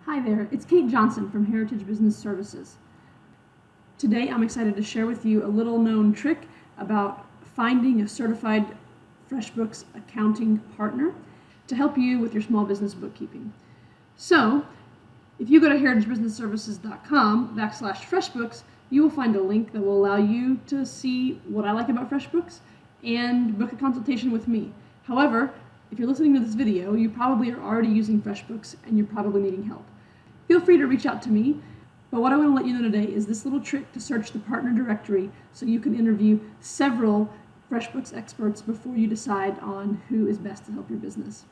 Hi there, it's Kate Johnson from Heritage Business Services. Today I'm excited to share with you a little known trick about finding a certified FreshBooks Accounting Partner to help you with your small business bookkeeping. So, if you go to heritagebusinessservices.com/FreshBooks, you will find a link that will allow you to see what I like about FreshBooks and book a consultation with me. However, if you're listening to this video, you probably are already using FreshBooks and you're probably needing help. Feel free to reach out to me, but what I want to let you know today is this little trick to search the partner directory so you can interview several FreshBooks experts before you decide on who is best to help your business.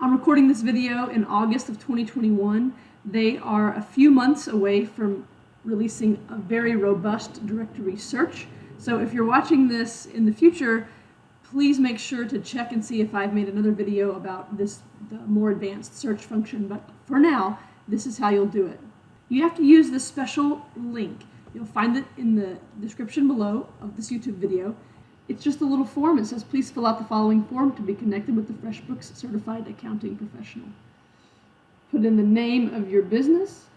I'm recording this video in August of 2021. They are a few months away from releasing a very robust directory search. So if you're watching this in the future, please make sure to check and see if I've made another video about the more advanced search function. But for now, this is how you'll do it. You have to use this special link. You'll find it in the description below of this YouTube video. It's just a little form. It says, please fill out the following form to be connected with the FreshBooks Certified Accounting Professional. Put in the name of your business.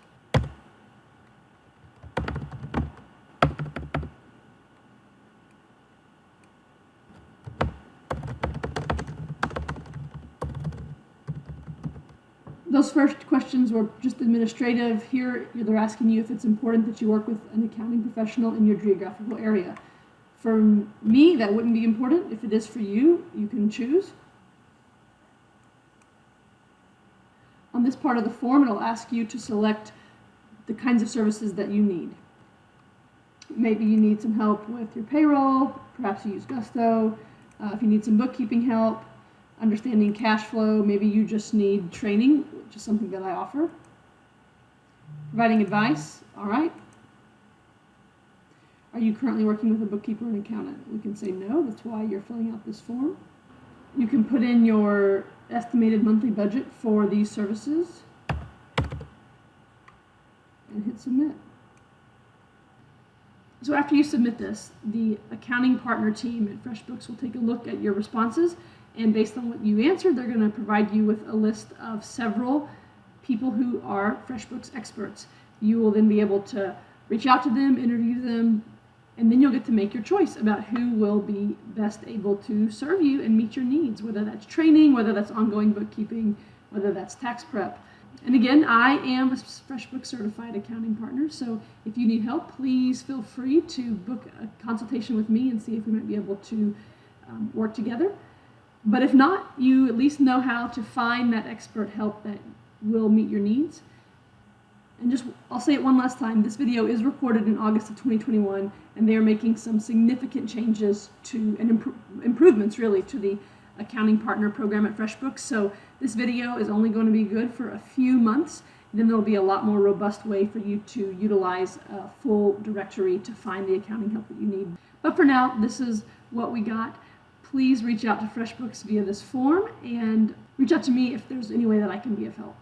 Those first questions were just administrative. Here, they're asking you if it's important that you work with an accounting professional in your geographical area. For me, that wouldn't be important. If it is for you, you can choose. On this part of the form, it'll ask you to select the kinds of services that you need. Maybe you need some help with your payroll, perhaps you use Gusto. If you need some bookkeeping help, understanding cash flow, maybe you just need training, which is something that I offer. Providing advice, all right. Are you currently working with a bookkeeper or an accountant? We can say no, that's why you're filling out this form. You can put in your estimated monthly budget for these services and hit submit. So after you submit this, the accounting partner team at FreshBooks will take a look at your responses, and based on what you answered, they're going to provide you with a list of several people who are FreshBooks experts. You will then be able to reach out to them, interview them, and then you'll get to make your choice about who will be best able to serve you and meet your needs, whether that's training, whether that's ongoing bookkeeping, whether that's tax prep. And again, I am a FreshBooks Certified Accounting Partner, so if you need help, please feel free to book a consultation with me and see if we might be able to work together. But if not, you at least know how to find that expert help that will meet your needs. And I'll say it one last time, this video is recorded in August of 2021, and they are making some significant changes to, and improvements really, to the accounting partner program at FreshBooks. So this video is only going to be good for a few months. Then there'll be a lot more robust way for you to utilize a full directory to find the accounting help that you need. But for now, this is what we got. Please reach out to FreshBooks via this form and reach out to me if there's any way that I can be of help.